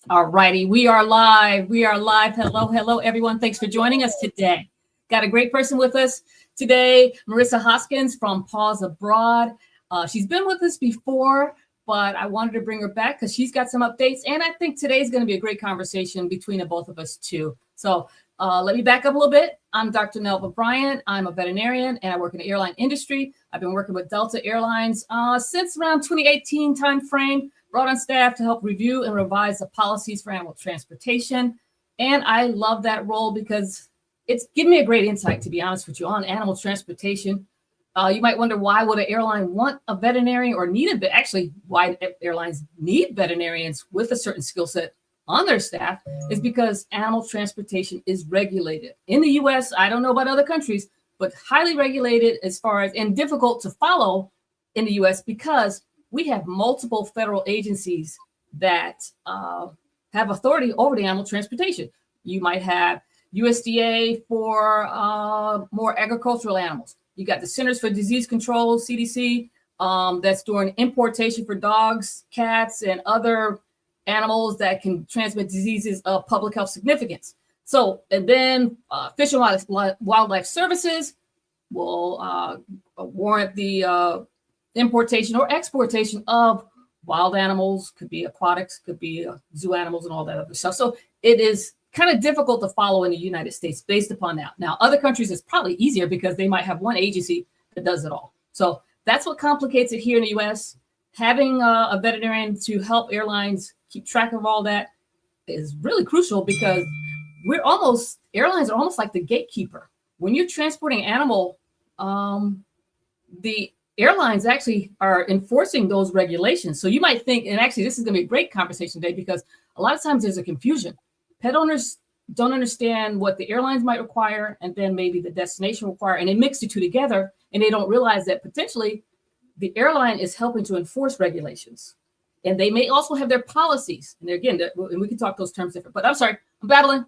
All righty, we are live. We are live. Hello, hello, everyone. Thanks for joining us today. Got a great person with us today, Marissa Hoskins from Paws Abroad. She's been with us before, but I wanted to bring her back because she's got some updates, and I think today's going to be a great conversation between the both of us too. So let me back up a little bit. I'm Dr. Nelva Bryant. I'm a veterinarian, and I work in the airline industry. I've been working with Delta Airlines since around 2018 timeframe. Brought on staff to help review and revise the policies for animal transportation. And I love that role because it's given me a great insight, to be honest with you, on animal transportation. You might wonder, why would an airline want a veterinarian or need a, actually why airlines need veterinarians with a certain skill set on their staff is because animal transportation is regulated. In the US, I don't know about other countries, but highly regulated as far as, and difficult to follow in the US because we have multiple federal agencies that have authority over the animal transportation. You might have USDA for more agricultural animals. You got the Centers for Disease Control, CDC, that's doing importation for dogs, cats, and other animals that can transmit diseases of public health significance. So, and then Fish and Wildlife Services will warrant the importation or exportation of wild animals, could be aquatics, could be zoo animals and all that other stuff. So it is kind of difficult to follow in the United States based upon that. Now, other countries it's probably easier because they might have one agency that does it all. So that's what complicates it here in the US. Having a veterinarian to help airlines keep track of all that is really crucial because airlines are almost like the gatekeeper. When you're transporting animal, the airlines actually are enforcing those regulations. So you might think, and actually this is going to be a great conversation today because a lot of times there's a confusion. Pet owners don't understand what the airlines might require and then maybe the destination require, and they mix the two together and they don't realize that potentially the airline is helping to enforce regulations. And they may also have their policies. And again, and we can talk those terms different, but I'm sorry, I'm babbling.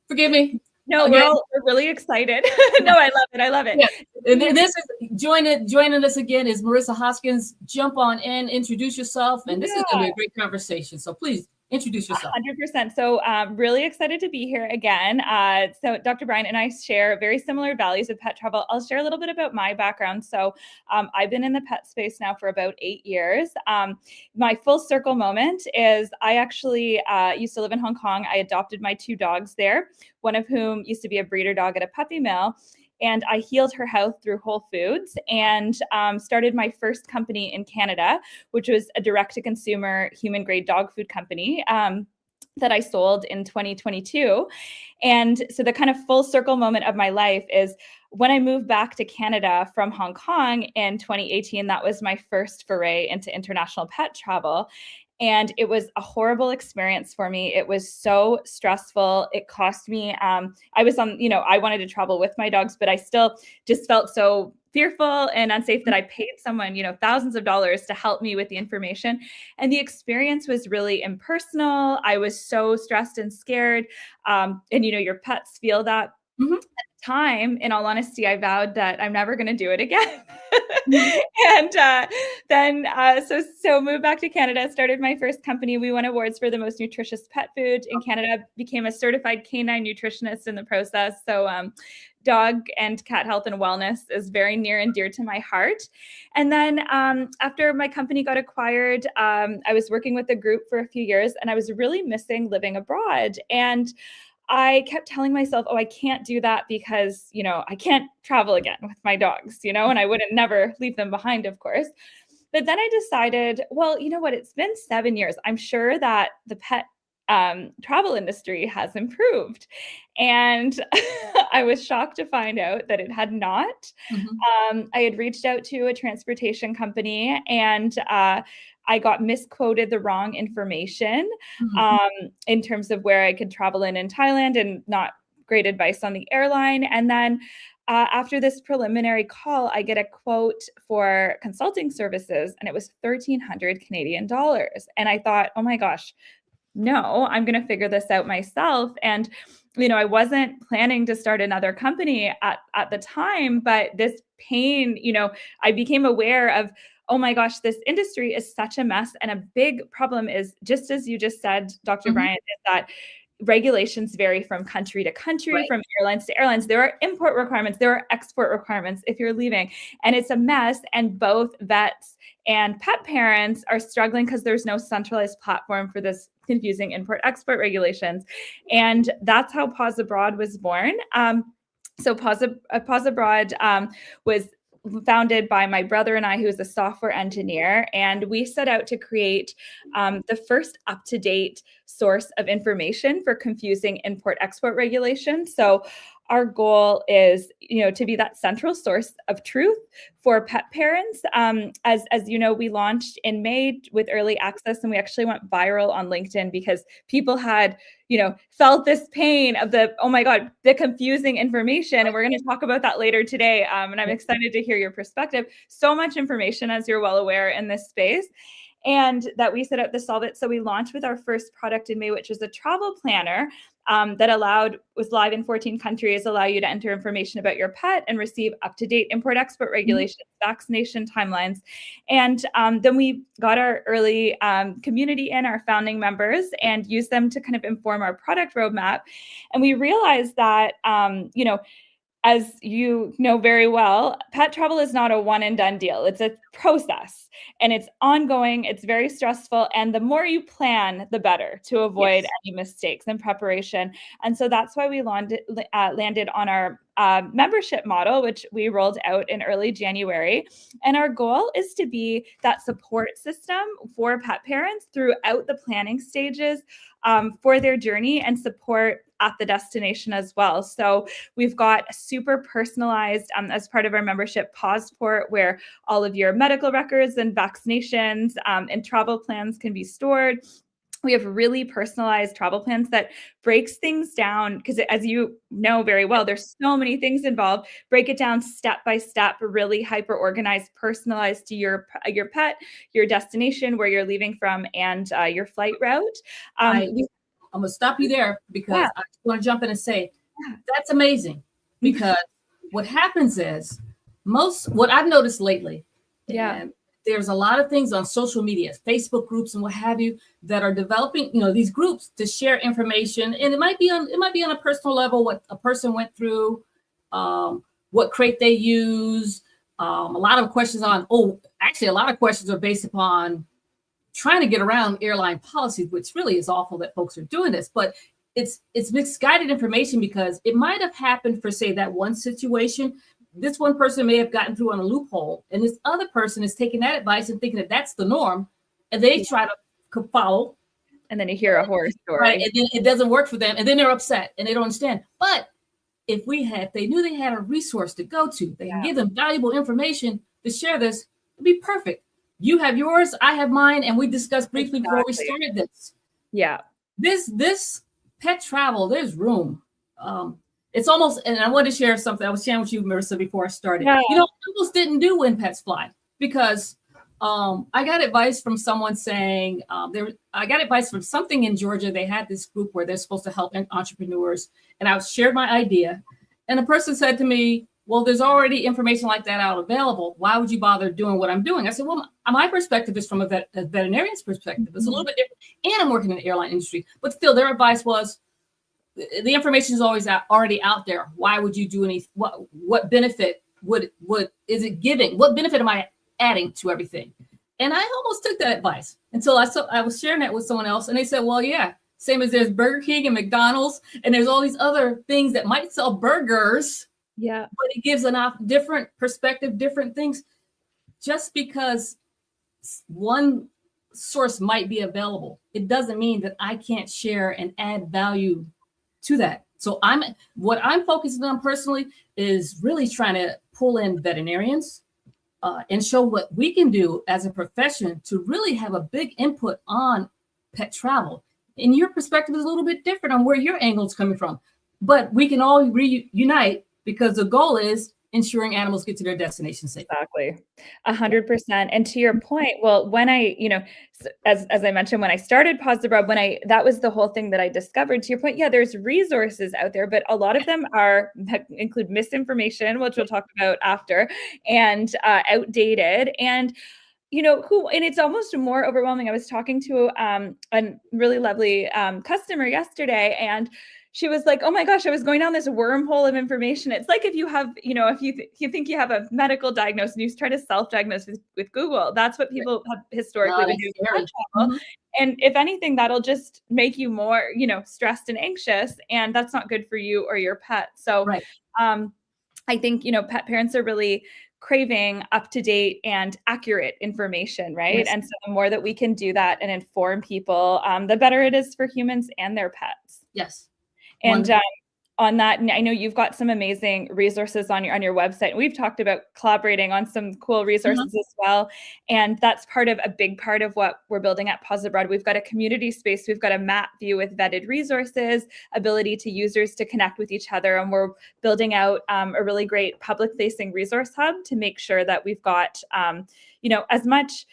Forgive me. No, we're really excited. No, I love it. I love it. Yeah. And this is joining us again is Marissa Hoskins. Jump on in, introduce yourself, and this is going to be a great conversation. So please introduce yourself. 100%. So really excited to be here again. So Dr. Bryant and I share very similar values with pet travel. I'll share a little bit about my background. So I've been in the pet space now for about 8 years. My full circle moment is I actually used to live in Hong Kong. I adopted my 2 dogs there, one of whom used to be a breeder dog at a puppy mill. And I healed her health through Whole Foods and started my first company in Canada, which was a direct-to-consumer human-grade dog food company that I sold in 2022. And so the kind of full circle moment of my life is when I moved back to Canada from Hong Kong in 2018. That was my first foray into international pet travel. And it was a horrible experience for me. It was so stressful. It cost me, I was on, I wanted to travel with my dogs, but I still just felt so fearful and unsafe that I paid someone, thousands of dollars to help me with the information. And the experience was really impersonal. I was so stressed and scared. And, your pets feel that. Mm-hmm. At the time, in all honesty, I vowed that I'm never going to do it again. And then moved back to Canada, started my first company. We won awards for the most nutritious pet food in Canada, became a certified canine nutritionist in the process. So dog and cat health and wellness is very near and dear to my heart. And then after my company got acquired, I was working with a group for a few years and I was really missing living abroad. And I kept telling myself, I can't do that because, I can't travel again with my dogs, and I wouldn't never leave them behind, of course. But then I decided, well, you know what? It's been 7 years. I'm sure that the pet travel industry has improved. And I was shocked to find out that it had not. Mm-hmm. I had reached out to a transportation company and I got misquoted the wrong information in terms of where I could travel in Thailand, and not great advice on the airline. And then after this preliminary call, I get a quote for consulting services, and it was 1,300 Canadian dollars. And I thought, oh my gosh, no, I'm going to figure this out myself. And, I wasn't planning to start another company at the time, but this pain, I became aware of oh my gosh, this industry is such a mess. And a big problem is, just as you just said, Dr. Bryant, is that regulations vary from country to country, from airlines to airlines. There are import requirements, there are export requirements if you're leaving, and it's a mess. And both vets and pet parents are struggling because there's no centralized platform for this confusing import-export regulations. And that's how Paws Abroad was born. So Paws Abroad was founded by my brother and I, who is a software engineer, and we set out to create the first up-to-date source of information for confusing import-export regulations. So our goal is, to be that central source of truth for pet parents. As you know, we launched in May with early access, and we actually went viral on LinkedIn because people had, felt this pain of oh my God, the confusing information. And we're going to talk about that later today. And I'm excited to hear your perspective. So much information, as you're well aware, in this space. And that we set out to solve it. So we launched with our first product in May, which was a travel planner that was live in 14 countries, allow you to enter information about your pet and receive up-to-date import-export regulations, vaccination timelines. And then we got our early community in, our founding members, and used them to kind of inform our product roadmap. And we realized that, as you know very well, pet travel is not a one and done deal. It's a process, and it's ongoing. It's very stressful. And the more you plan, the better, to avoid any mistakes in preparation. And so that's why we landed on our membership model, which we rolled out in early January. And our goal is to be that support system for pet parents throughout the planning stages for their journey, and support at the destination as well. So we've got super personalized, as part of our membership, Pawsport, where all of your medical records and vaccinations and travel plans can be stored. We have really personalized travel plans that breaks things down, because as you know very well, there's so many things involved. Break it down step by step, really hyper organized, personalized to your pet, your destination, where you're leaving from, and your flight route. I'm going to stop you there, because I want to jump in and say that's amazing, because what happens is what I've noticed lately, and there's a lot of things on social media, Facebook groups and what have you, that are developing, these groups to share information. And it might be on a personal level, what a person went through, what crate they use. A lot of questions a lot of questions are based upon trying to get around airline policies, which really is awful that folks are doing this. But it's misguided information, because it might have happened for, say, that one situation. This one person may have gotten through on a loophole, and this other person is taking that advice and thinking that that's the norm, and they try to follow. And then you hear a horror story. Right, and then it doesn't work for them, and then they're upset and they don't understand. But if they knew they had a resource to go to, they can give them valuable information to share this, it'd be perfect. You have yours, I have mine, and we discussed briefly before we started this. Yeah. This pet travel, there's room. It's almost, and I wanted to share something I was sharing with you, Marissa, before I started. I almost didn't do When Pets Fly, because I got advice from someone saying, I got advice from something in Georgia. They had this group where they're supposed to help entrepreneurs, and I shared my idea. And the person said to me, well, there's already information like that out available. Why would you bother doing what I'm doing? I said, well, my perspective is from a veterinarian's perspective. It's a little bit different, and I'm working in the airline industry. But still, their advice was, the information is always already out there. Why would you do what benefit is it giving? What benefit am I adding to everything? And I almost took that advice until I was sharing that with someone else, and they said, well, yeah, same as there's Burger King and McDonald's, and there's all these other things that might sell burgers. Yeah, but it gives a different perspective, different things. Just because one source might be available, it doesn't mean that I can't share and add value to that. So what I'm focusing on personally is really trying to pull in veterinarians and show what we can do as a profession to really have a big input on pet travel. And your perspective is a little bit different on where your angle is coming from, but we can all reunite, because the goal is ensuring animals get to their destination safe. Exactly. 100%. And to your point, well, when I, as I mentioned, when I started Paws Abroad, that was the whole thing that I discovered. To your point, there's resources out there, but a lot of them include misinformation, which we'll talk about after, and outdated. And and it's almost more overwhelming. I was talking to a really lovely customer yesterday, and she was like, oh my gosh, I was going down this wormhole of information. It's like if you have, if you think you have a medical diagnosis and you try to self-diagnose with Google, that's what people have historically been doing with pet travel. And if anything, that'll just make you more, stressed and anxious, and that's not good for you or your pet. So I think, pet parents are really craving up-to-date and accurate information, right? Yes. And so the more that we can do that and inform people, the better it is for humans and their pets. Yes. And on that, I know you've got some amazing resources on your website. We've talked about collaborating on some cool resources as well. And that's a big part of what we're building at Paws Abroad. We've got a community space. We've got a map view with vetted resources, ability to users to connect with each other. And we're building out a really great public-facing resource hub to make sure that we've got, as much.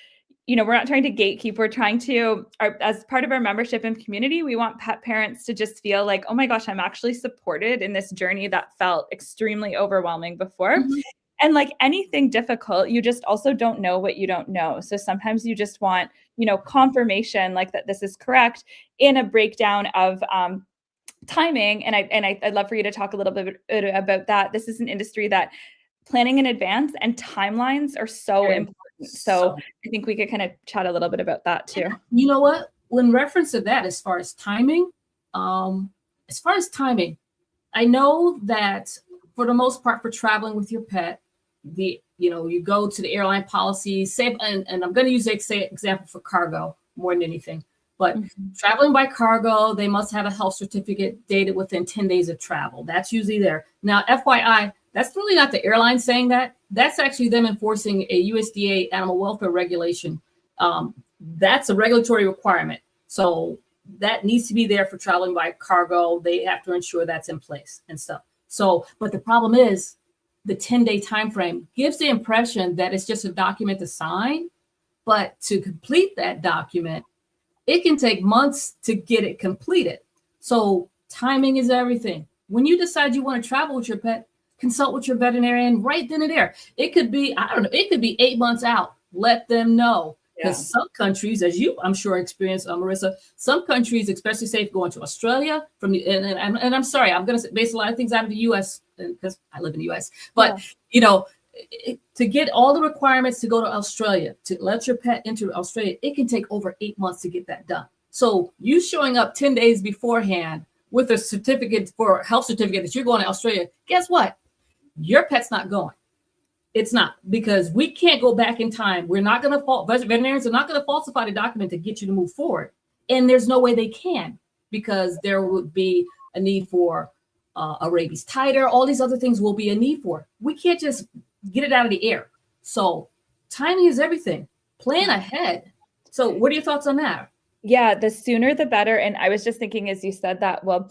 We're not trying to gatekeep. We're trying to, as part of our membership and community, we want pet parents to just feel like, oh my gosh, I'm actually supported in this journey that felt extremely overwhelming before. And like anything difficult, you just also don't know what you don't know. So sometimes you just want, confirmation like that this is correct in a breakdown of timing. And I'd love for you to talk a little bit about that. This is an industry that planning in advance and timelines are so important. So I think we could kind of chat a little bit about that too. You know what? When reference to that, as far as timing, I know that for the most part, for traveling with your pet, you go to the airline policy, and I'm going to use example for cargo more than anything. But traveling by cargo, they must have a health certificate dated within 10 days of travel. That's usually there. Now, FYI, that's really not the airline saying that. That's actually them enforcing a USDA animal welfare regulation. That's a regulatory requirement. So that needs to be there for traveling by cargo. They have to ensure that's in place and stuff. So, but the problem is the 10-day time frame gives the impression that it's just a document to sign. But to complete that document, it can take months to get it completed. So timing is everything. When you decide you want to travel with your pet, consult with your veterinarian right then and there. It could be, it could be 8 months out. Let them know. Because some countries, as you, I'm sure, experience, Marissa, some countries, especially safe going to Australia, and I'm sorry, I'm going to base a lot of things out of the U.S. because I live in the U.S. But, to get all the requirements to go to Australia, to let your pet enter Australia, it can take over 8 months to get that done. So you showing up 10 days beforehand with a health certificate that you're going to Australia, guess what? Your pet's not going. It's not, because we can't go back in time. We're not going to veterinarians are not going to falsify the document to get you to move forward. And there's no way they can, because there would be a need for a rabies titer. All these other things will be a need for. We can't just get it out of the air. So timing is everything. Plan ahead. So what are your thoughts on that? Yeah, the sooner the better. And I was just thinking as you said that, well,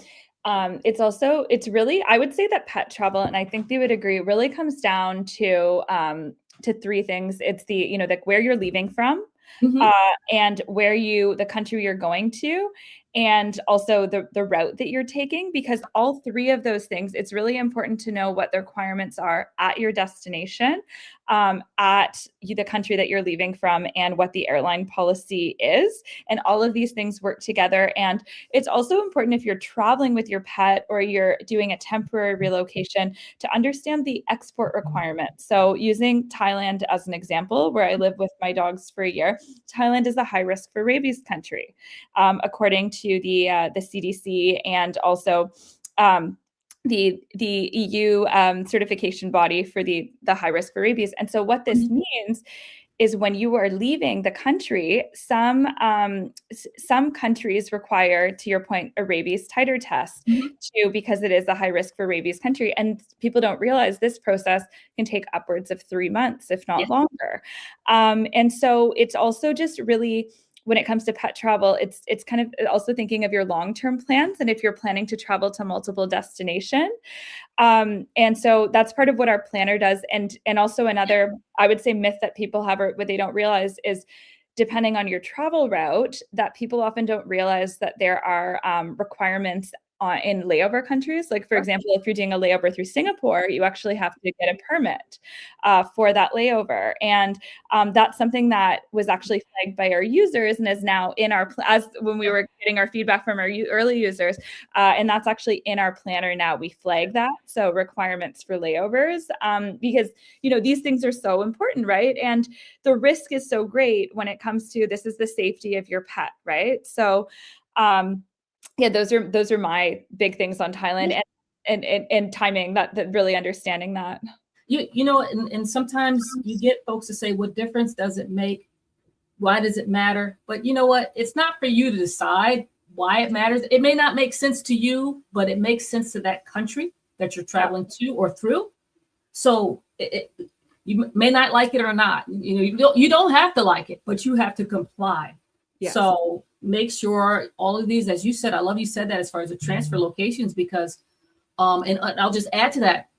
it's really, I would say that pet travel, and I think they would agree, really comes down to three things. It's the, where you're leaving from, and the country you're going to, and also the route that you're taking, because all three of those things, it's really important to know what the requirements are at your destination, at the country that you're leaving from, and what the airline policy is. And all of these things work together. And it's also important, if you're traveling with your pet or you're doing a temporary relocation, to understand the export requirements. So using Thailand as an example, where I lived with my dogs for a year, Thailand is a high risk for rabies country, according to the CDC, and also the EU certification body for the high risk for rabies. And so what this means is, when you are leaving the country, some countries require, to your point, a rabies titer test, because it is a high risk for rabies country. And people don't realize this process can take upwards of 3 months, if not longer. And so it's also just really, when it comes to pet travel, it's kind of also thinking of your long-term plans, and if you're planning to travel to multiple destinations. And so that's part of what our planner does. And also another, I would say, myth that people have, or what they don't realize, is depending on your travel route, that people often don't realize that there are requirements in layover countries. Like, for example, if you're doing a layover through Singapore, you actually have to get a permit for that layover. And that's something that was actually flagged by our users and is now in our, as when we were getting our feedback from our early users, and that's actually in our planner now. We flag that. So requirements for layovers, because, you know, these things are so important, right? And the risk is so great when it comes to, this is the safety of your pet, right? So, yeah, those are my big things on Thailand, and timing, that really understanding that. You know, and sometimes you get folks to say, what difference does it make? Why does it matter? But you know what? It's not for you to decide why it matters. It may not make sense to you, but it makes sense to that country that you're traveling to or through. So you may not like it or not. You know, you don't have to like it, but you have to comply. Yes. So make sure all of these, as you said, I love you said that as far as the transfer locations, because, and I'll just add to that,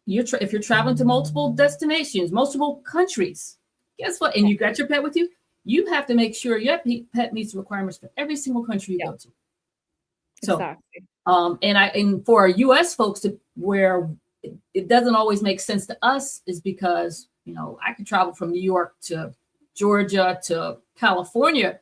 if you're traveling to multiple destinations, multiple countries, guess what? And you got your pet with you, you have to make sure your pet meets the requirements for every single country you go to. So, exactly. And for our U.S. folks, where it doesn't always make sense to us, is because, you know, I could travel from New York to Georgia to California.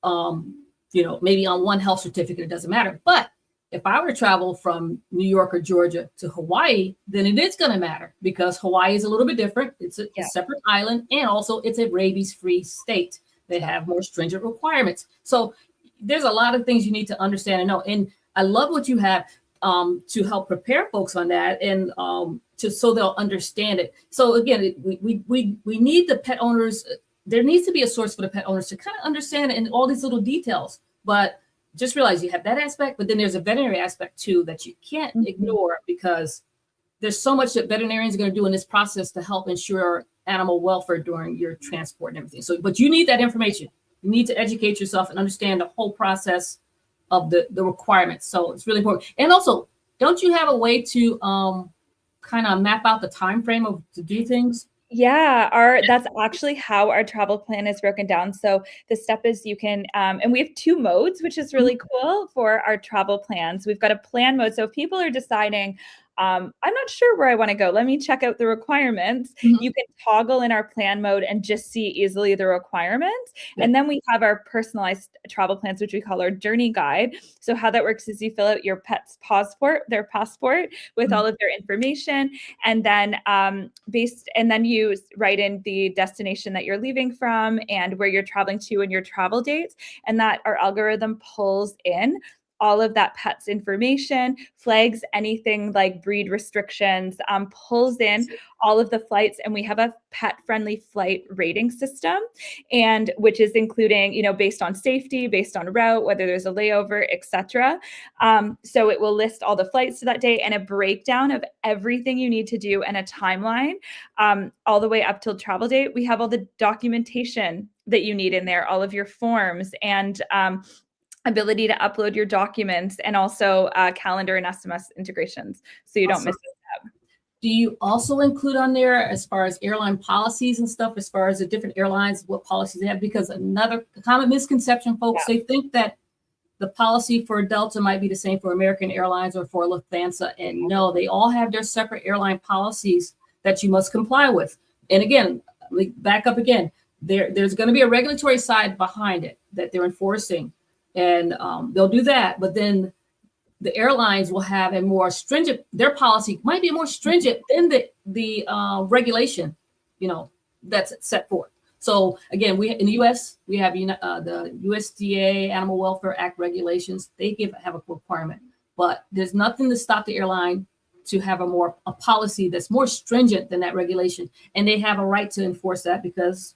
You know, maybe on one health certificate, it doesn't matter. But if I were to travel from New York or Georgia to Hawaii, then it is going to matter, because Hawaii is a little bit different. It's a separate island, and also it's a rabies-free state. They have more stringent requirements. So there's a lot of things you need to understand and know. And I love what you have to help prepare folks on that, and so they'll understand it. So again, we need the pet owners. There needs to be a source for the pet owners to kind of understand it in all these little details. But just realize you have that aspect, but then there's a veterinary aspect too that you can't ignore, because there's so much that veterinarians are going to do in this process to help ensure animal welfare during your transport and everything. So, but you need that information. You need to educate yourself and understand the whole process of the requirements. So it's really important. And also, don't you have a way to kind of map out the time frame to do things? Yeah, that's actually how our travel plan is broken down. So the step is you can, and we have 2 modes, which is really cool for our travel plans. We've got a plan mode. So if people are deciding, I'm not sure where I want to go, let me check out the requirements. You can toggle in our plan mode and just see easily the requirements. And then we have our personalized travel plans, which we call our journey guide. So how that works is you fill out your pet's their passport with all of their information. And then then you write in the destination that you're leaving from and where you're traveling to and your travel dates. And that our algorithm pulls in all of that pet's information, flags anything like breed restrictions, pulls in all of the flights, and we have a pet-friendly flight rating system, and which is including, you know, based on safety, based on route, whether there's a layover, etc. So it will list all the flights to that day and a breakdown of everything you need to do and a timeline, all the way up till travel date. We have all the documentation that you need in there, all of your forms, and ability to upload your documents, and also calendar and SMS integrations, so you don't miss a step. Do you also include on there, as far as airline policies and stuff, as far as the different airlines, what policies they have? Because another common misconception, folks, they think that the policy for Delta might be the same for American Airlines or for Lufthansa, and no, they all have their separate airline policies that you must comply with. And again, back up again, there's going to be a regulatory side behind it that they're enforcing. And they'll do that, but then the airlines will have a more stringent, their policy might be more stringent than the regulation, you know, that's set forth. So again, in the U.S., we have the USDA Animal Welfare Act regulations. They have a requirement, but there's nothing to stop the airline to have a policy that's more stringent than that regulation, and they have a right to enforce that because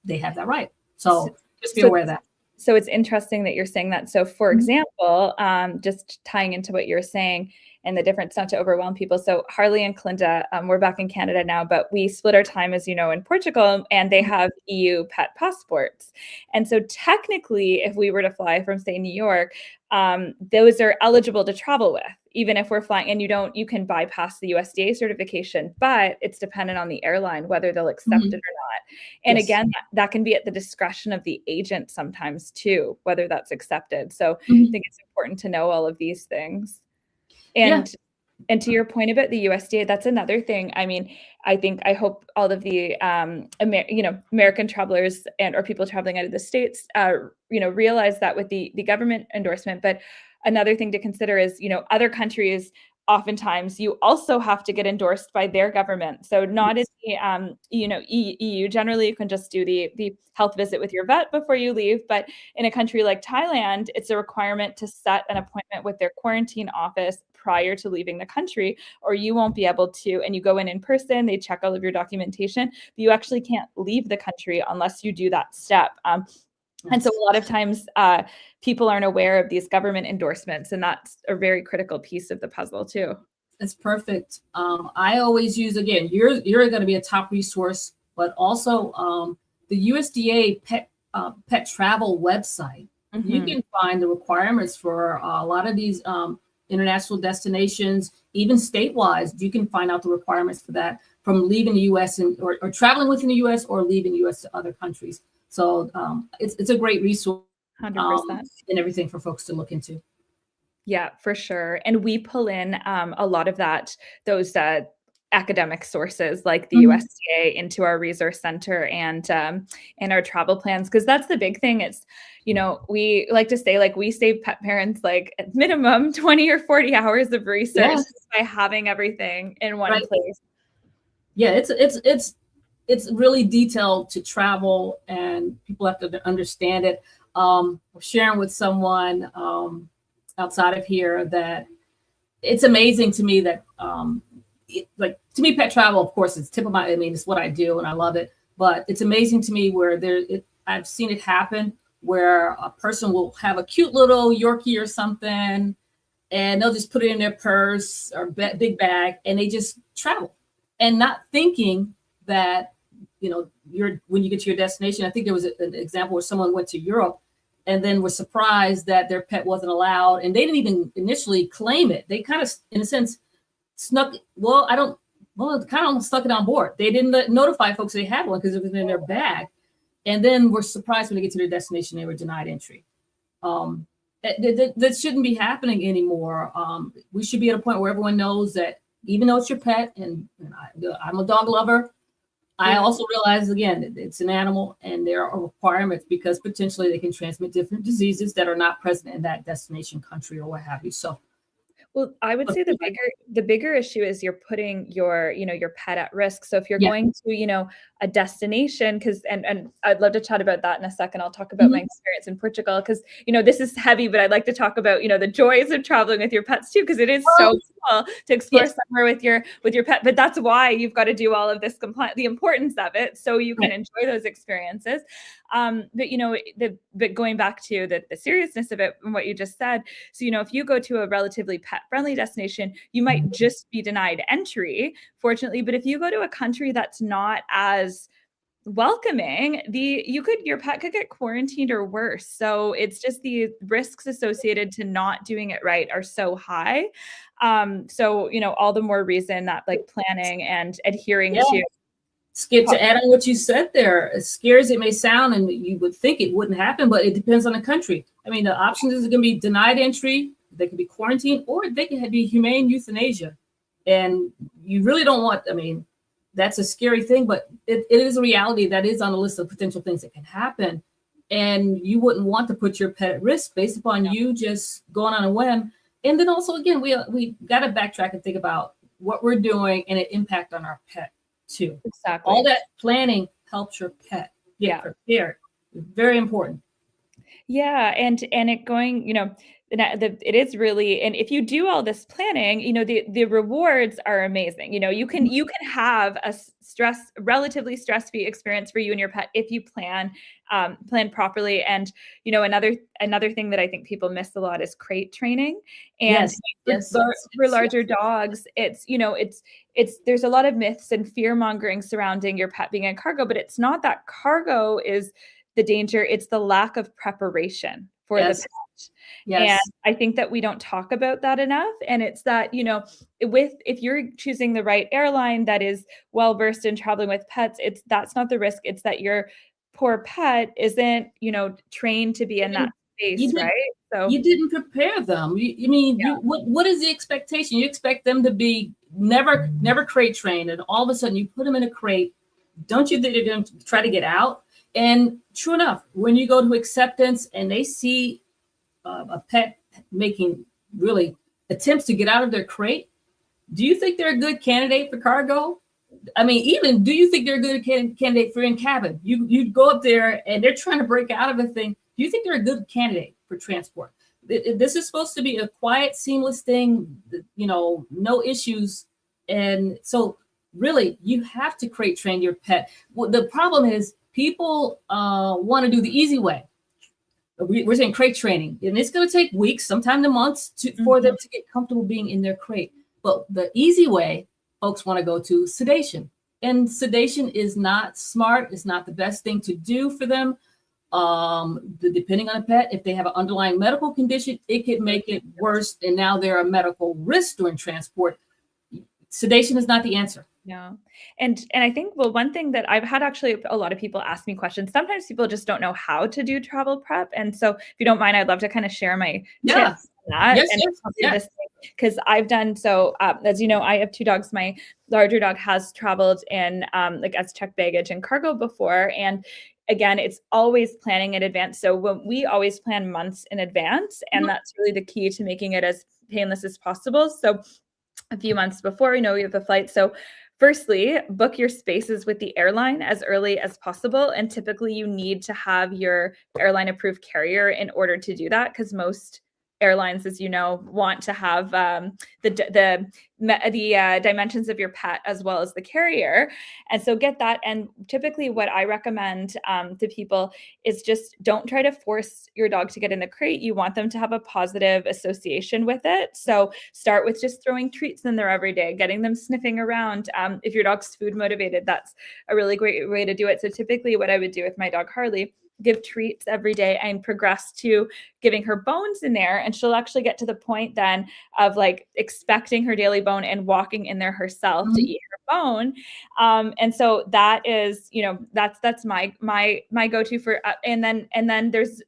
they have that right. So just be aware of that. So it's interesting that you're saying that. So for example, just tying into what you're saying, and the difference, not to overwhelm people. So Harley and Clinda, we're back in Canada now, but we split our time, as you know, in Portugal, and they have EU pet passports. And so technically, if we were to fly from, say, New York, those are eligible to travel with, even if we're flying, and you can bypass the USDA certification, but it's dependent on the airline, whether they'll accept it or not. And again, that can be at the discretion of the agent sometimes too, whether that's accepted. So I think it's important to know all of these things. And to your point about the USDA, that's another thing. I mean, I hope all of the American travelers or people traveling out of the States, realize that with the government endorsement. But another thing to consider is, other countries, oftentimes you also have to get endorsed by their government. So not in the EU. Generally, you can just do the health visit with your vet before you leave. But in a country like Thailand, it's a requirement to set an appointment with their quarantine office prior to leaving the country, or you won't be able to. And you go in person, they check all of your documentation, but you actually can't leave the country unless you do that step. And so a lot of times people aren't aware of these government endorsements, and that's a very critical piece of the puzzle too. That's perfect. I always use, again, you're going to be a top resource, but also the USDA pet travel website. You can find the requirements for a lot of these international destinations, even statewide. You can find out the requirements for that from leaving the U.S. or traveling within the U.S. or leaving the U.S. to other countries. So it's a great resource 100%. And everything for folks to look into. Yeah, for sure. And we pull in a lot of those academic sources like the USDA into our resource center and our travel plans, because that's the big thing. It's, we like to say, like, we save pet parents like at minimum 20 or 40 hours of research by having everything in one place. Yeah, it's really detailed to travel, and people have to understand it. Sharing with someone outside of here that it's amazing to me that to me, pet travel, of course, it's it's what I do and I love it. But it's amazing to me where I've seen it happen where a person will have a cute little Yorkie or something, and they'll just put it in their purse or big bag, and they just travel, and not thinking that, when you get to your destination. I think there was an example where someone went to Europe and then were surprised that their pet wasn't allowed, and they didn't even initially claim it. They kind of, in a sense, stuck it on board. They didn't notify folks they had one because it was in their bag, and then were surprised when they get to their destination, they were denied entry. That shouldn't be happening anymore. We should be at a point where everyone knows that even though it's your pet, and I'm a dog lover, I also realize, again, it's an animal and there are requirements because potentially they can transmit different diseases that are not present in that destination country or what have you. So, well, I would say the bigger issue is you're putting your pet at risk. So if you're going to, a destination, and I'd love to chat about that in a second. I'll talk about my experience in Portugal, because, this is heavy, but I'd like to talk about, the joys of traveling with your pets too, because it is so cool to explore somewhere with your pet. But that's why you've got to do all of this the importance of it, so you can enjoy those experiences. But going back to the seriousness of it and what you just said. So, if you go to a relatively pet friendly destination, you might just be denied entry, fortunately. But if you go to a country that's not as welcoming, your pet could get quarantined or worse. So it's just the risks associated to not doing it right are so high. So, all the more reason that planning and adhering to. To add on what you said there, as scary as it may sound, and you would think it wouldn't happen, but it depends on the country. I mean, the options is going to be denied entry, they can be quarantined, or they can be humane euthanasia. And you really don't want, that's a scary thing, but it is a reality that is on the list of potential things that can happen. And you wouldn't want to put your pet at risk based upon you just going on a whim. And then also, again, we got to backtrack and think about what we're doing and an impact on our pet too. Exactly. All that planning helps your pet get prepared. Very important. Yeah. And it going, it is really, and if you do all this planning, the rewards are amazing. You can have a relatively stress-free experience for you and your pet if you plan properly. And another thing that I think people miss a lot is crate training. And for larger dogs, it's there's a lot of myths and fear mongering surrounding your pet being in cargo, but it's not that cargo is the danger, it's the lack of preparation for the pet. Yes. And I think that we don't talk about that enough. And it's that, if you're choosing the right airline that is well-versed in traveling with pets, that's not the risk. It's that your poor pet isn't, trained to be in that space, right? So you didn't prepare them. What is the expectation? You expect them to be never crate trained, and all of a sudden you put them in a crate. Don't you think they're going to try to get out? And true enough, when you go to acceptance and they see a pet making really attempts to get out of their crate, do you think they're a good candidate for cargo? I mean, even do you think they're a good candidate for in cabin? You go up there and they're trying to break out of a thing. Do you think they're a good candidate for transport? This is supposed to be a quiet, seamless thing, no issues. And so really, you have to crate train your pet. Well, the problem is people want to do the easy way. We're saying crate training, and it's going to take weeks, sometimes months, for them to get comfortable being in their crate. But the easy way, folks want to go to sedation, and sedation is not smart. It's not the best thing to do for them. Depending on a pet, if they have an underlying medical condition, it could make it worse, and now there are medical risks during transport. Sedation is not the answer. Yeah. And I think, one thing that I've had actually a lot of people ask me questions. Sometimes people just don't know how to do travel prep. And so if you don't mind, I'd love to kind of share my tips on that. Yes. Because I've done, so as you know, I have 2 dogs. My larger dog has traveled in as checked baggage and cargo before. And again, it's always planning in advance. So when we always plan months in advance, and that's really the key to making it as painless as possible. So a few months before, we have the flight. So firstly, book your spaces with the airline as early as possible. And typically you need to have your airline approved carrier in order to do that, because most airlines, as you know, want to have the dimensions of your pet as well as the carrier. And so get that. And typically what I recommend to people is just don't try to force your dog to get in the crate. You want them to have a positive association with it. So start with just throwing treats in there every day, getting them sniffing around. If your dog's food motivated, that's a really great way to do it. So typically what I would do with my dog, Harley, give treats every day and progress to giving her bones in there. And she'll actually get to the point then of expecting her daily bone and walking in there herself to eat her bone. And so that is, that's my go-to for, and then there's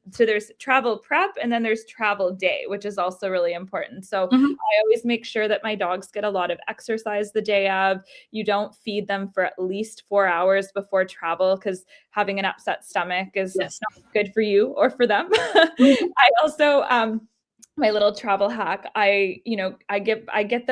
travel prep, and then there's travel day, which is also really important. So I always make sure that my dogs get a lot of exercise the day of. You don't feed them for at least 4 hours before travel, because having an upset stomach is not good for you or for them. I also, my little travel hack, I get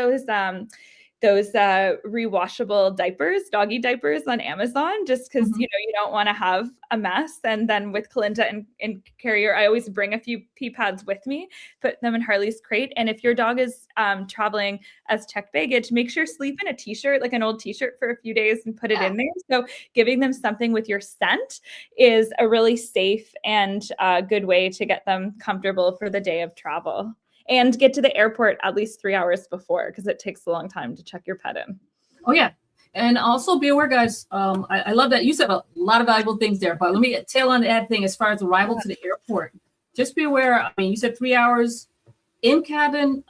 those rewashable diapers, doggy diapers on Amazon, just because, you don't want to have a mess. And then with Kalinda and Carrier, I always bring a few pee pads with me, put them in Harley's crate. And if your dog is traveling as checked baggage, make sure sleep in a t-shirt, like an old t-shirt, for a few days and put it in there. So giving them something with your scent is a really safe and good way to get them comfortable for the day of travel. And get to the airport at least 3 hours before, because it takes a long time to check your pet in. Oh, yeah. And also be aware, guys, I love that you said a lot of valuable things there, but let me tail on the add thing as far as arrival to the airport. Just be aware. I mean, you said 3 hours in cabin,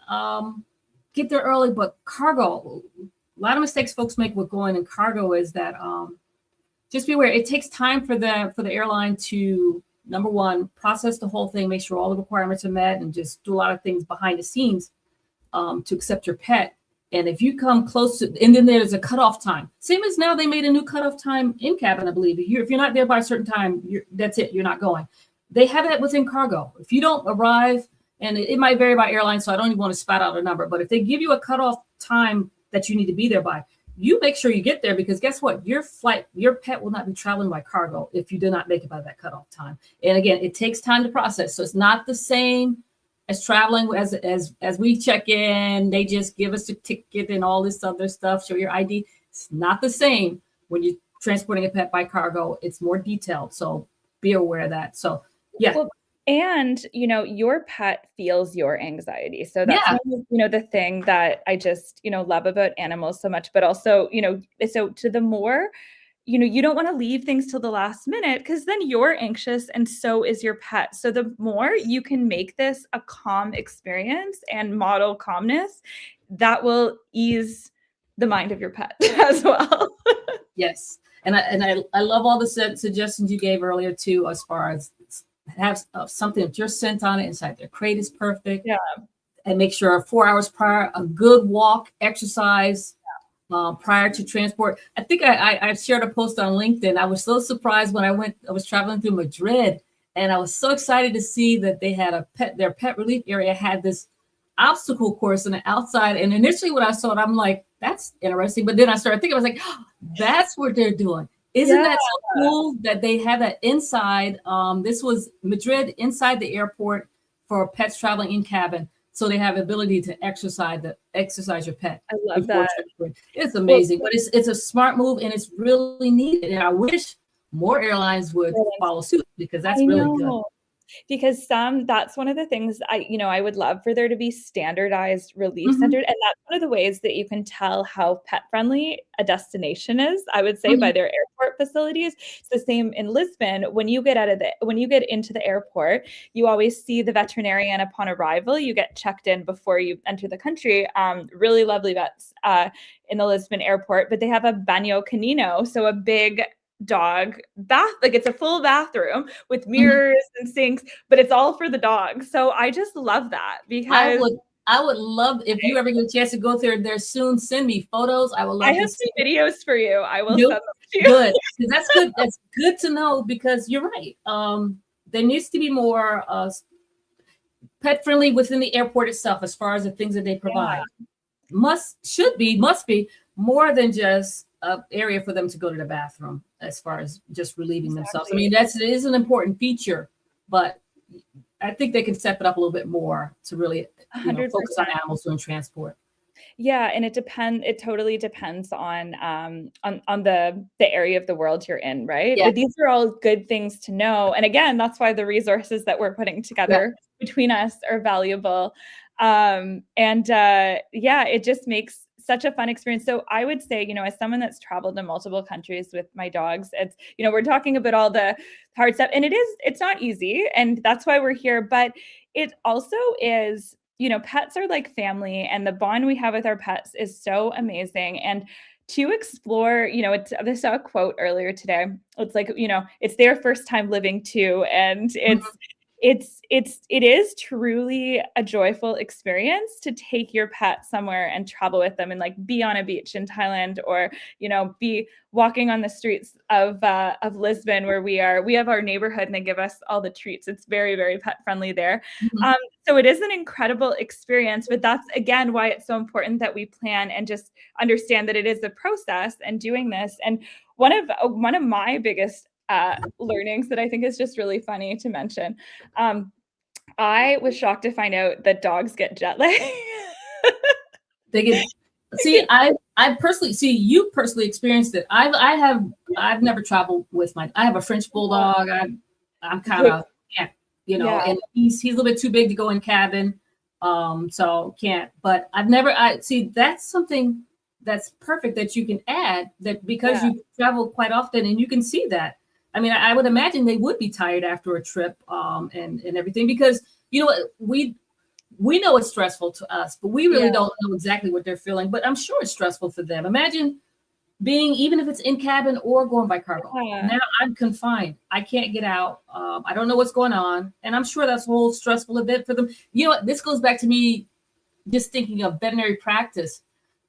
get there early, but cargo, a lot of mistakes folks make with going in cargo is that just be aware. It takes time for the airline to, number one, process the whole thing, make sure all the requirements are met, and just do a lot of things behind the scenes to accept your pet. And if you come close to, and then there's a cutoff time. Same as now, they made a new cutoff time in cabin, I believe. If you're not there by a certain time, that's it. You're not going. They have that within cargo. If you don't arrive, and it might vary by airline, so I don't even want to spout out a number, but if they give you a cutoff time that you need to be there by, you make sure you get there, because guess what? Your pet will not be traveling by cargo if you do not make it by that cutoff time. And again, it takes time to process. So it's not the same as traveling, as we check in, they just give us a ticket and all this other stuff, show your ID. It's not the same when you're transporting a pet by cargo. It's more detailed. So be aware of that. So yeah. Well, and your pet feels your anxiety. So that's one of, the thing that I just, love about animals so much, but also, so to the more, you don't want to leave things till the last minute because then you're anxious and so is your pet. So the more you can make this a calm experience and model calmness, that will ease the mind of your pet as well. Yes. And I love all the suggestions you gave earlier too, as far as have something with your scent on it inside their crate is perfect. Yeah. And make sure 4 hours prior, a good walk, exercise prior to transport. I think I shared a post on LinkedIn. I was so surprised when I was traveling through Madrid, and I was so excited to see that they had their pet relief area had this obstacle course on the outside. And initially when I saw it, I'm like, that's interesting. But then I started thinking, I was like, oh, that's what they're doing. Isn't that so cool that they have that inside? This was Madrid inside the airport for pets traveling in cabin. So they have the ability to exercise your pet. I love that. It's amazing, but it's a smart move and it's really needed. And I wish more airlines would follow suit because that's really good. Because that's one of the things I would love for there to be standardized relief centers. And that's one of the ways that you can tell how pet friendly a destination is, I would say, by their airport facilities. It's the same in Lisbon. When you get into the airport, you always see the veterinarian upon arrival. You get checked in before you enter the country. Really lovely vets in the Lisbon airport, but they have a baño canino, so a big dog bath, like it's a full bathroom with mirrors and sinks, but it's all for the dog. So I just love that because I would love if you ever get a chance to go there soon. Send me photos. I would love. I have some videos for you. I will send them to you. Good. That's good. That's good to know because you're right. There needs to be more pet friendly within the airport itself, as far as the things that they provide. Must be more than just an area for them to go to the bathroom, as far as just relieving themselves. I mean, it is an important feature, but I think they can step it up a little bit more to really focus on animals doing transport. Yeah, and it totally depends on the area of the world you're in, right? Yeah. But these are all good things to know. And again, that's why the resources that we're putting together between us are valuable. It just makes such a fun experience. So I would say, as someone that's traveled to multiple countries with my dogs, it's, we're talking about all the hard stuff, and it's not easy, and that's why we're here. But it also is, pets are like family, and the bond we have with our pets is so amazing. And to explore, I saw a quote earlier today. It's like, it's their first time living too, and it is truly a joyful experience to take your pet somewhere and travel with them and like be on a beach in Thailand or, be walking on the streets of Lisbon where we have our neighborhood and they give us all the treats. It's very, very pet friendly there. So it is an incredible experience, but that's again, why it's so important that we plan and just understand that it is a process and doing this. And one of my biggest learnings that I think is just really funny to mention. I was shocked to find out that dogs get jet lag. They get. See, I personally you personally experienced it. I've never traveled with I have a French bulldog. I'm kind of and he's a little bit too big to go in cabin, so can't. But I see that's something that's perfect that you can add that because you travel quite often and you can see that. I mean, I would imagine they would be tired after a trip and everything because, we know it's stressful to us, but we really don't know exactly what they're feeling. But I'm sure it's stressful for them. Imagine being, even if it's in cabin or going by cargo. Now I'm confined. I can't get out. I don't know what's going on. And I'm sure that's a whole stressful event for them. This goes back to me just thinking of veterinary practice.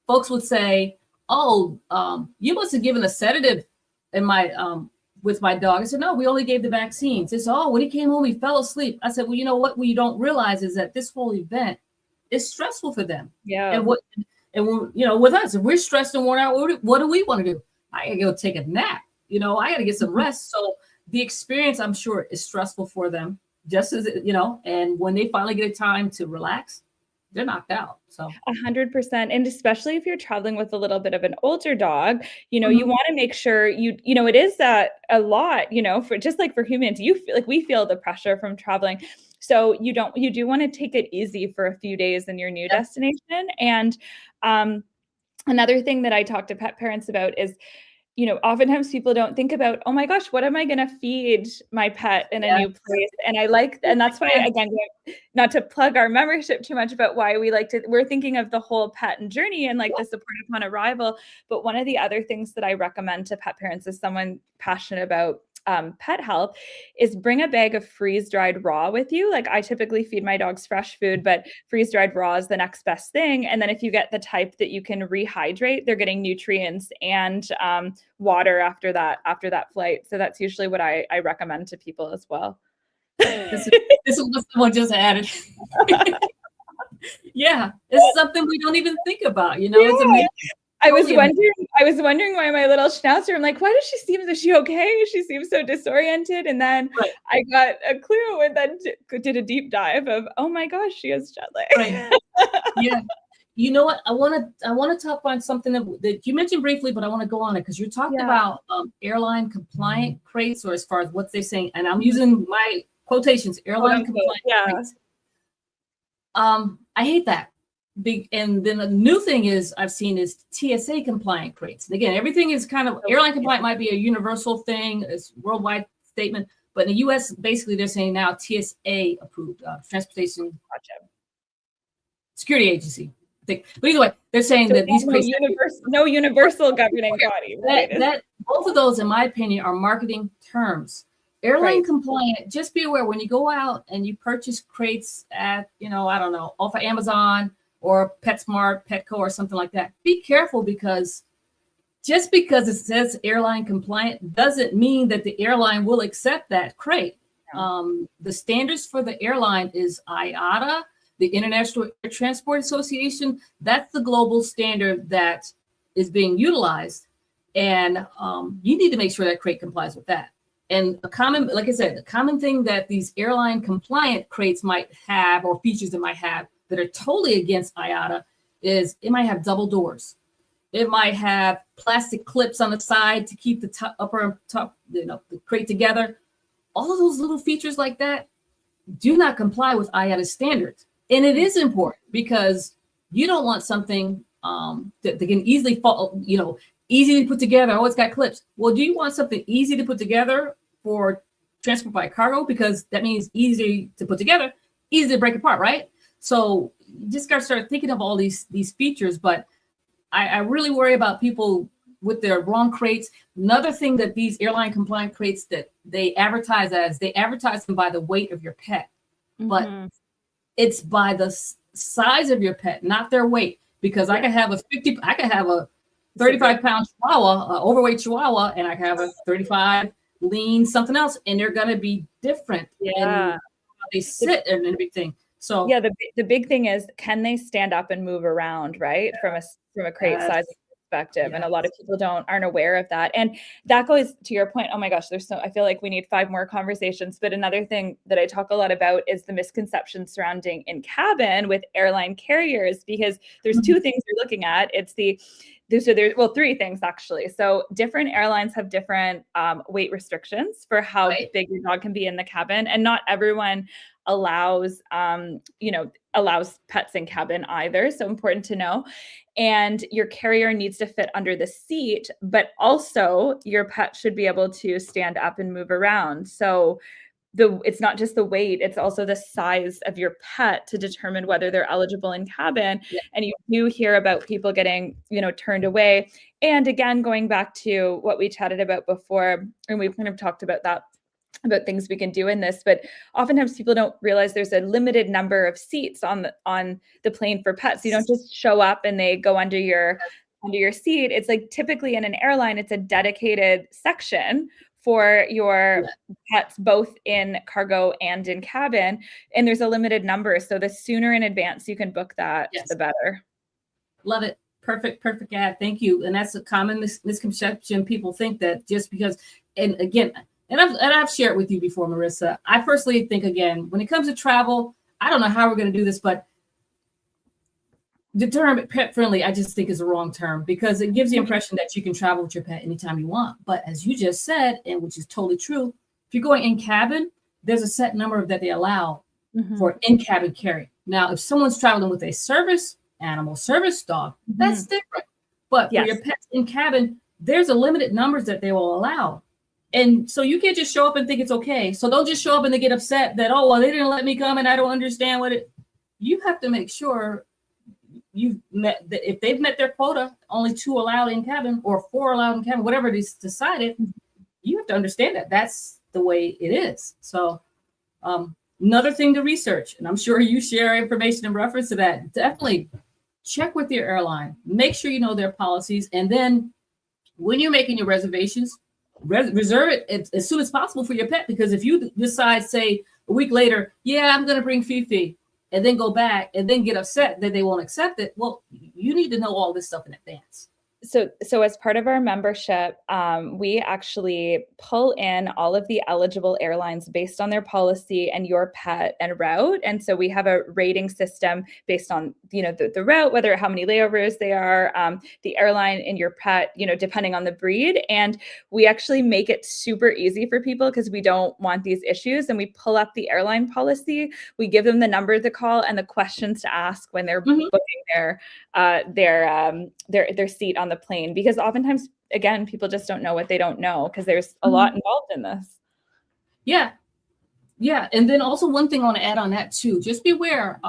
Folks would say, oh, you must have given a sedative in with my dog. I said, no, we only gave the vaccines. It's when he came home, he fell asleep. I said, well, you know what we don't realize is that this whole event is stressful for them. Yeah. And with us, if we're stressed and worn out, what do we want to do? I gotta go take a nap. I gotta get some rest. So the experience, I'm sure, is stressful for them. just as, and when they finally get time to relax, they're knocked out. So 100%. And especially if you're traveling with a little bit of an older dog, you Mhm. want to make sure it is a lot, for just like for humans, you feel like we feel the pressure from traveling. So you do want to take it easy for a few days in your new destination. And another thing that I talk to pet parents about is, oftentimes people don't think about, oh my gosh, what am I going to feed my pet in a new place? And and that's why, again, not to plug our membership too much, but why we're thinking of the whole pet and journey and like the support upon arrival. But one of the other things that I recommend to pet parents as someone passionate about pet health is bring a bag of freeze-dried raw with you. Like I typically feed my dogs fresh food, but freeze-dried raw is the next best thing. And then if you get the type that you can rehydrate, they're getting nutrients and water after that flight. So that's usually what I recommend to people as well. This is what someone just added. Yeah, it's something we don't even think about. It's amazing. I was wondering why my little schnauzer, I'm like, why does she seem, is she okay? She seems so disoriented. And then I got a clue and then did a deep dive of, oh my gosh, she has jet lag. Right. Yeah. You know what? I want to talk on something that you mentioned briefly, but I want to go on it because you talked about airline compliant crates, or as far as what they're saying, and I'm using my quotations, airline compliant crates. I hate that. And then the new thing is I've seen is TSA compliant crates. And again, everything is kind of airline compliant might be a universal thing, it's worldwide statement, but in the US, basically they're saying now TSA approved, Transportation Security Agency. But either way, they're saying that these crates no universal governing body. Right? That both of those, in my opinion, are marketing terms. Airline compliant, just be aware when you go out and you purchase crates at, I don't know, off of Amazon or PetSmart, Petco, or something like that. Be careful, because just because it says airline compliant doesn't mean that the airline will accept that crate. The standards for the airline is IATA, the International Air Transport Association. That's the global standard that is being utilized. And you need to make sure that crate complies with that. And like I said, the common thing that these airline compliant crates might have, or features it might have, that are totally against IATA, is it might have double doors. It might have plastic clips on the side to keep the upper top, the crate together. All of those little features like that do not comply with IATA standards. And it is important because you don't want something that can easily fall, easy to put together. Oh, it's got clips. Well, do you want something easy to put together for transport by cargo? Because that means easy to put together, easy to break apart, right? So you just got to start thinking of all these features. But I really worry about people with their wrong crates. Another thing that these airline compliant crates that they advertise them by the weight of your pet, but it's by the size of your pet, not their weight. Because I could have a 35-pound Chihuahua, overweight Chihuahua, and I can have a 35 lean something else, and they're gonna be different. Yeah, how they sit and everything. So yeah, the big thing is, can they stand up and move around, right? From a crate size perspective. And a lot of people aren't aware of that. And that goes to your point. Oh my gosh, I feel like we need 5 more conversations. But another thing that I talk a lot about is the misconception surrounding in cabin with airline carriers, because there's 2 things you're looking at. There's 3 things actually. So different airlines have different weight restrictions for how big your dog can be in the cabin, and not everyone allows pets in cabin either. So important to know. And your carrier needs to fit under the seat, but also your pet should be able to stand up and move around. So it's not just the weight, it's also the size of your pet to determine whether they're eligible in cabin. And you do hear about people getting, turned away. And again, going back to what we chatted about before, and we've kind of talked about that, about things we can do in this, but oftentimes people don't realize there's a limited number of seats on the plane for pets. You don't just show up and they go under your seat. It's like typically in an airline, it's a dedicated section for your pets, both in cargo and in cabin. And there's a limited number. So the sooner in advance you can book that, the better. Love it. Perfect ad. Thank you. And that's a common misconception. People think that just because, and again, and I've shared with you before, Marissa. I personally think, again, when it comes to travel, I don't know how we're going to do this, but the term pet friendly, I just think is the wrong term, because it gives the impression that you can travel with your pet anytime you want. But as you just said, and which is totally true, if you're going in cabin, there's a set number that they allow for in cabin carry. Now, if someone's traveling with a service animal, service dog, that's different. But for your pets in cabin, there's a limited numbers that they will allow. And so you can't just show up and think it's okay. So don't just show up and they get upset that, oh, well, they didn't let me come and I don't understand what it. You have to make sure you've met that. If they've met their quota, only 2 allowed in cabin or 4 allowed in cabin, whatever it is decided, you have to understand that that's the way it is. So another thing to research, and I'm sure you share information in reference to that, definitely check with your airline, make sure you know their policies. And then when you're making your reservations, reserve it as soon as possible for your pet, because if you decide, say, a week later, yeah, I'm going to bring Fifi, and then go back and then get upset that they won't accept it, well, you need to know all this stuff in advance. So as part of our membership, we actually pull in all of the eligible airlines based on their policy and your pet and route. And so we have a rating system based on, the route, whether how many layovers they are, the airline and your pet, depending on the breed. And we actually make it super easy for people because we don't want these issues. And we pull up the airline policy. We give them the number to call and the questions to ask when they're booking their seat on the plane, because oftentimes, again, people just don't know what they don't know, because there's a lot involved in this. Yeah. And then also one thing I want to add on that too, just be aware,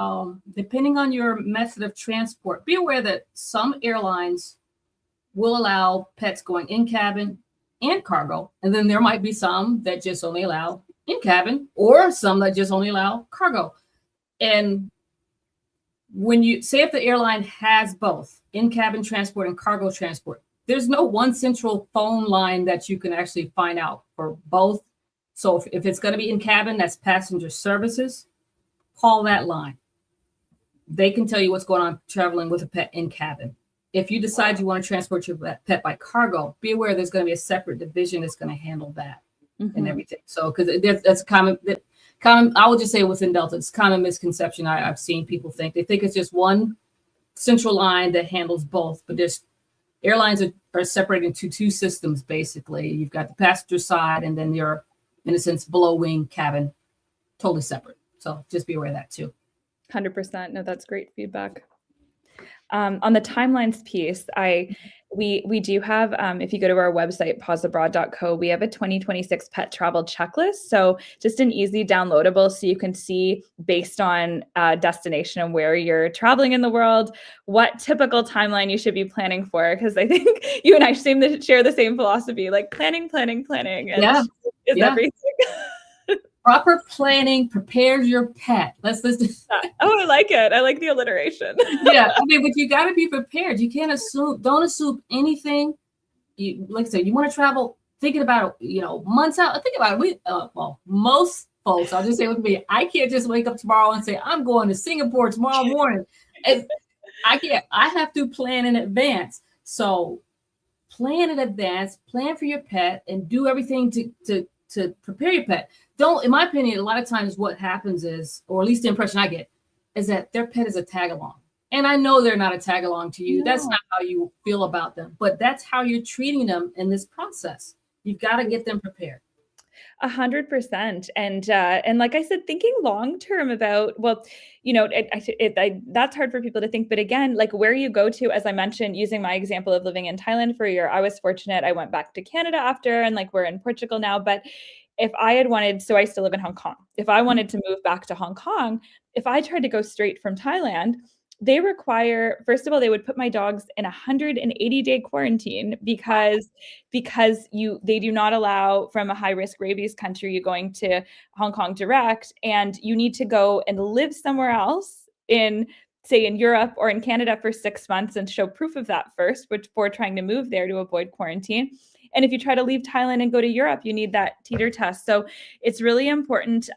depending on your method of transport, be aware that some airlines will allow pets going in cabin and cargo. And then there might be some that just only allow in cabin, or some that just only allow cargo. And when you say, if the airline has both in-cabin transport and cargo transport, there's no one central phone line that you can actually find out for both. So if it's going to be in cabin, that's passenger services, call that line. They can tell you what's going on traveling with a pet in cabin. If you decide you want to transport your pet by cargo, be aware there's going to be a separate division that's going to handle that and everything. So because that's common. I would just say within Delta, it's common misconception. I've seen people think it's just one central line that handles both, but there's airlines are separated into 2 systems. Basically, you've got the passenger side, and then your, in a sense, below wing cabin, totally separate. So just be aware of that too. 100%. No, that's great feedback. On the timelines piece, we do have, if you go to our website, pawsabroad.co, we have a 2026 pet travel checklist. So just an easy downloadable, so you can see, based on destination and where you're traveling in the world, what typical timeline you should be planning for. Because I think you and I seem to share the same philosophy, like planning. And is everything. Proper planning prepares your pet. Let's Oh, I like it. I like the alliteration. Yeah, I mean, but you got to be prepared. You can't don't assume anything. Like I said, you want to travel, thinking about it, months out. Think about it. Most folks, I'll just say with me, I can't just wake up tomorrow and say, I'm going to Singapore tomorrow morning. And I can't. I have to plan in advance. So plan in advance, plan for your pet, and do everything to prepare your pet. In my opinion, a lot of times what happens is, or at least the impression I get, is that their pet is a tag along. And I know they're not a tag along to you. No. That's not how you feel about them, but that's how you're treating them in this process. You've got to get them prepared. 100%. And like I said, thinking long-term about, that's hard for people to think, but again, like where you go to, as I mentioned, using my example of living in Thailand for a year, I was fortunate. I went back to Canada after, and like we're in Portugal now, but if I had wanted, so I still live in Hong Kong. If I wanted to move back to Hong Kong, if I tried to go straight from Thailand, they require, first of all, they would put my dogs in 180-day quarantine because they do not allow, from a high-risk rabies country, you going to Hong Kong direct, and you need to go and live somewhere else say in Europe or in Canada for 6 months and show proof of that first, before trying to move there to avoid quarantine. And if you try to leave Thailand and go to Europe, you need that teeter test. So it's really important,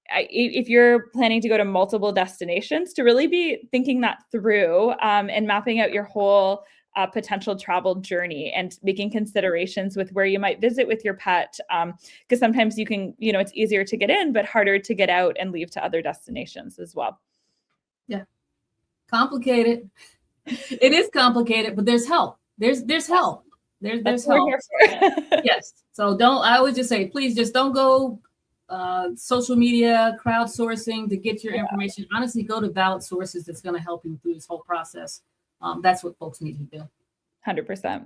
if you're planning to go to multiple destinations, to really be thinking that through and mapping out your whole potential travel journey and making considerations with where you might visit with your pet. Because sometimes you can, it's easier to get in, but harder to get out and leave to other destinations as well. Yeah. Complicated. It is complicated, but there's help. There's help. There's help. Yes. So I always just say, please just don't go social media, crowdsourcing to get your information. Honestly, go to valid sources that's going to help you through this whole process. That's what folks need to do. 100%.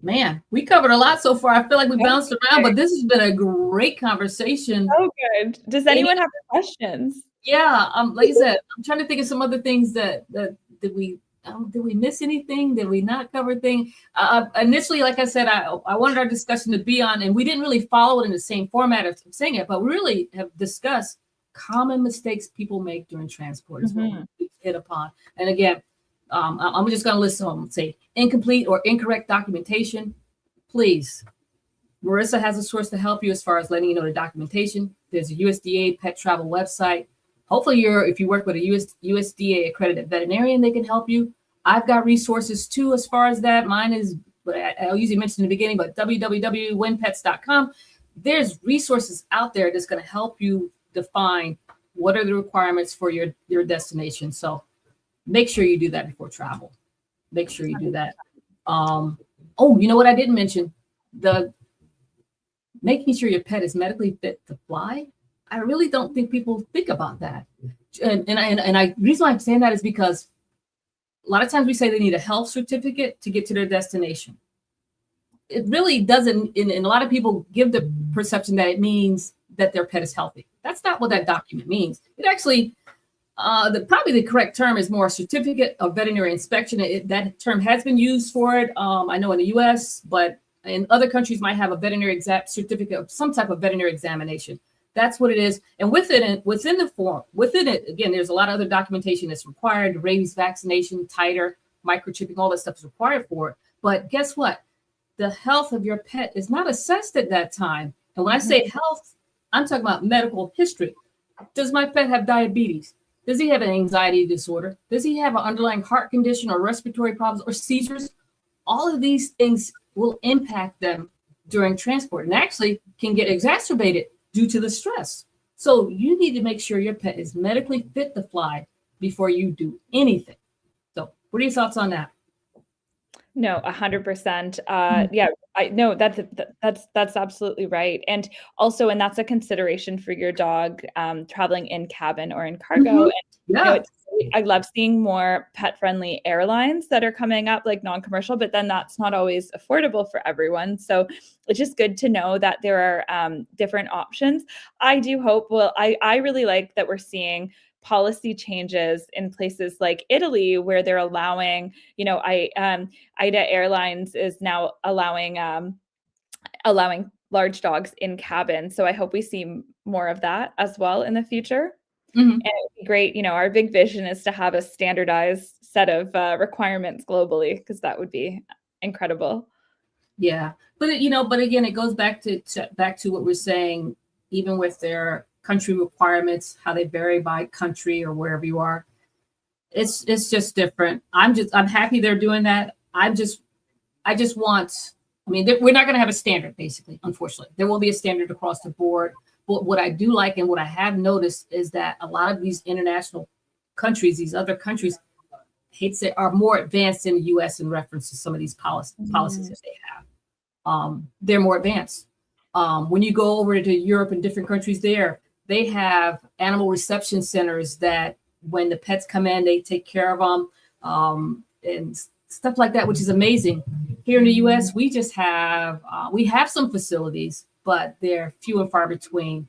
Man, we covered a lot so far. I feel like we bounced around, but this has been a great conversation. Oh, good. Does anyone have questions? Yeah. Like I said, I'm trying to think of some other things that did we miss anything? Did we not cover things? Initially, like I said, I wanted our discussion to be on, and we didn't really follow it in the same format of saying it, but we really have discussed common mistakes people make during transport as well. We hit upon. And again, I'm just going to list some. Say incomplete or incorrect documentation. Please, Marissa has a source to help you as far as letting you know the documentation. There's a USDA pet travel website. Hopefully, if you work with a USDA accredited veterinarian, they can help you. I've got resources too as far as that. Mine is, I'll usually mention in the beginning, but www.winpets.com. There's resources out there that's going to help you define what are the requirements for your destination. So make sure you do that before travel. Make sure you do that. Oh, you know what I didn't mention? The making sure your pet is medically fit to fly. I really don't think people think about that. And reason why I'm saying that is because a lot of times we say they need a health certificate to get to their destination. It really doesn't, and a lot of people give the perception that it means that their pet is healthy. That's not what that document means. It actually, probably the correct term is more a certificate of veterinary inspection. That term has been used for it. I know in the US, but in other countries might have a veterinary certificate of some type of veterinary examination. That's what it is. And within it, again, there's a lot of other documentation that's required. Rabies vaccination, titer, microchipping, all that stuff is required for it. But guess what? The health of your pet is not assessed at that time. And when I say health, I'm talking about medical history. Does my pet have diabetes? Does he have an anxiety disorder? Does he have an underlying heart condition or respiratory problems or seizures? All of these things will impact them during transport and actually can get exacerbated due to the stress. So you need to make sure your pet is medically fit to fly before you do anything. So what are your thoughts on that? No, 100%. Yeah, I know that's absolutely right. And also, and that's a consideration for your dog traveling in cabin or in cargo. And Yeah. I love seeing more pet-friendly airlines that are coming up, like non-commercial, but then that's not always affordable for everyone. So it's just good to know that there are different options. I do hope, I really like that we're seeing policy changes in places like Italy, where they're allowing, AIDA Airlines is now allowing large dogs in cabin. So I hope we see more of that as well in the future. And it would be great. Our big vision is to have a standardized set of requirements globally, because that would be incredible. Yeah. But again, it goes back to what we're saying, even with their country requirements, how they vary by country or wherever you are. It's just different. I'm happy they're doing that. I just want, we're not going to have a standard, basically, unfortunately. There will be a standard across the board. But what I do like and what I have noticed is that a lot of these international countries, these other countries, are more advanced in the U.S. in reference to some of these policies that they have. They're more advanced. When you go over to Europe and different countries there, they have animal reception centers that when the pets come in, they take care of them and stuff like that, which is amazing. Here in the U.S., we just have some facilities, but they're few and far between.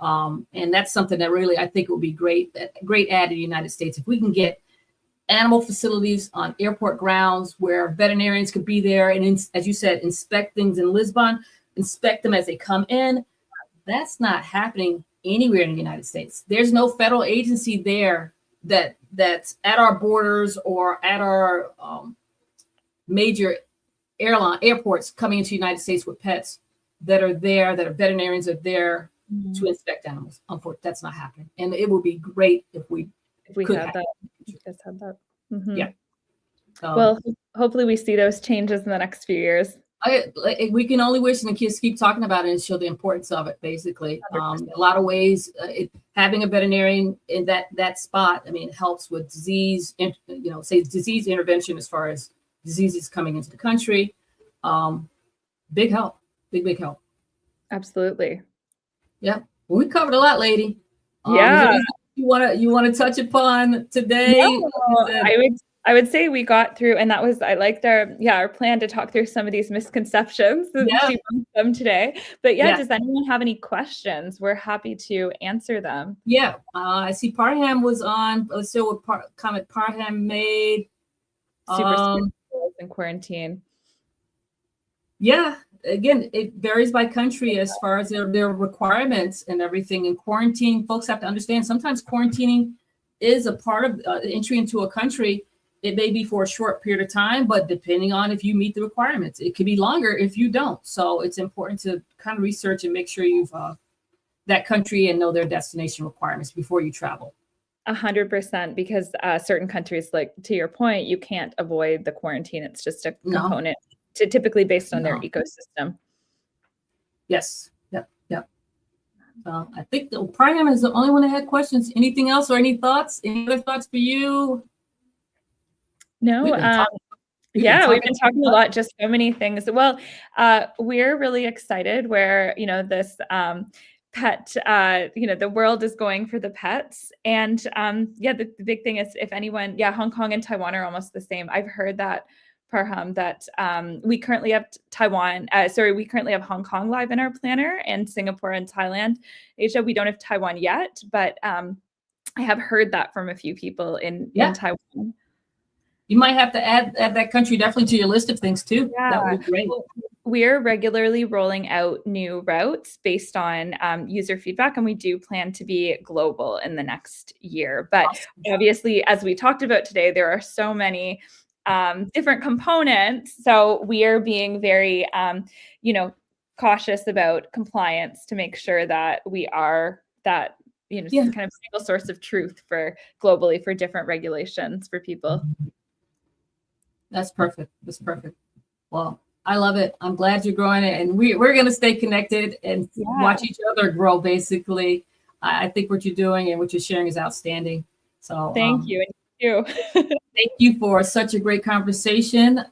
And that's something that really, I think, will be great add in the United States. If we can get animal facilities on airport grounds where veterinarians could be there and, as you said, inspect things in Lisbon, inspect them as they come in. That's not happening anywhere in the United States. There's no federal agency there that's at our borders or at our major airports coming into the United States with pets that are veterinarians are there to inspect animals. Unfortunately, that's not happening. And it would be great if we had that. Yeah. Well, hopefully we see those changes in the next few years. We can only wish, and the kids keep talking about it and show the importance of it. Basically, a lot of ways, having a veterinarian in that spot, I mean, helps with disease, say disease intervention as far as diseases coming into the country. Big help, big help. Absolutely. Yeah, well, we covered a lot, lady. Yeah. You want to touch upon today? No, I would say we got through, and I liked our plan to talk through some of these misconceptions and debunk them today. But does anyone have any questions? We're happy to answer them. Yeah, I see Parham was on. Let's see what comment Parham made. Super in quarantine. Yeah, again, it varies by country as far as their requirements and everything. In quarantine, folks have to understand sometimes quarantining is a part of entry into a country. It may be for a short period of time, but depending on if you meet the requirements, it could be longer if you don't. So it's important to kind of research and make sure you've that country and know their destination requirements before you travel. 100%, because certain countries, like to your point, you can't avoid the quarantine. It's just a component typically based on their ecosystem. Yes. Yep. I think Priam is the only one that had questions. Anything else or any thoughts? Any other thoughts for you? No. We've been talking a lot, just so many things. Well, we're really excited where, this pet, the world is going for the pets. And the big thing is if anyone, Hong Kong and Taiwan are almost the same. I've heard that, Parham, that we currently have we currently have Hong Kong live in our planner, and Singapore and Thailand. Asia, we don't have Taiwan yet, but I have heard that from a few people in Taiwan. You might have to add that country definitely to your list of things too. Yeah. That would be great. We're regularly rolling out new routes based on user feedback, and we do plan to be global in the next year. But obviously, as we talked about today, there are so many different components. So we are being very, cautious about compliance to make sure that we are that, kind of single source of truth for globally for different regulations for people. That's perfect. Well, I love it. I'm glad you're growing it, and we're going to stay connected and watch each other grow. Basically, I think what you're doing and what you're sharing is outstanding. So thank you. Thank you for such a great conversation.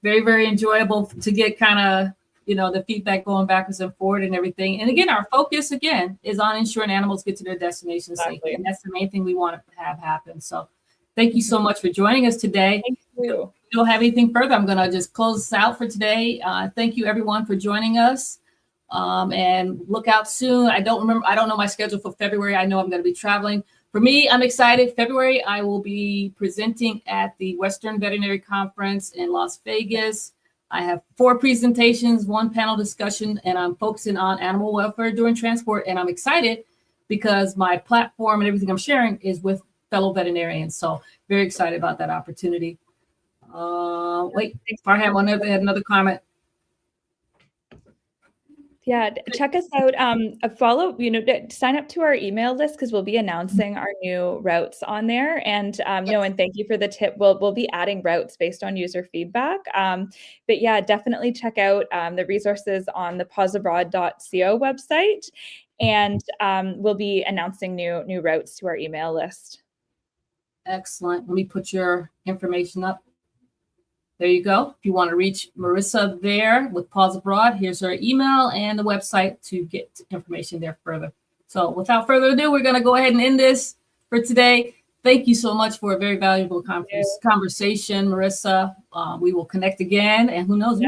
Very, very enjoyable to get kind of, the feedback going backwards and forward and everything. And again, our focus again is on ensuring animals get to their destination safely. And that's the main thing we want to have happen. So thank you so much for joining us today. Thank you. If you don't have anything further, I'm going to just close this out for today. Thank you everyone for joining us. And look out soon. I don't know my schedule for February. I know I'm going to be traveling. For me, I'm excited. February, I will be presenting at the Western Veterinary Conference in Las Vegas. I have 4 presentations, 1 panel discussion, and I'm focusing on animal welfare during transport. And I'm excited because my platform and everything I'm sharing is with fellow veterinarians. So very excited about that opportunity. Wait, Farham, had another comment. Yeah, check us out. Sign up to our email list because we'll be announcing our new routes on there. And and thank you for the tip. We'll be adding routes based on user feedback. But definitely check out the resources on the pawsabroad.co website, and we'll be announcing new routes to our email list. Excellent. Let me put your information up. There you go. If you want to reach Marissa there with Paws Abroad, here's her email and the website to get information there further. So without further adu, we're going to go ahead and end this for today. Thank you so much for a very valuable conversation, Marissa. We will connect again, and who knows,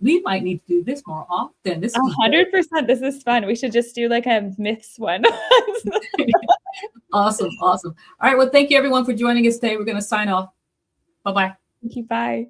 we might need to do this more often. This is 100%. This is fun. We should just do like a myths one. Awesome. All right. Well, thank you everyone for joining us today. We're going to sign off. Bye-bye. Thank you. Bye.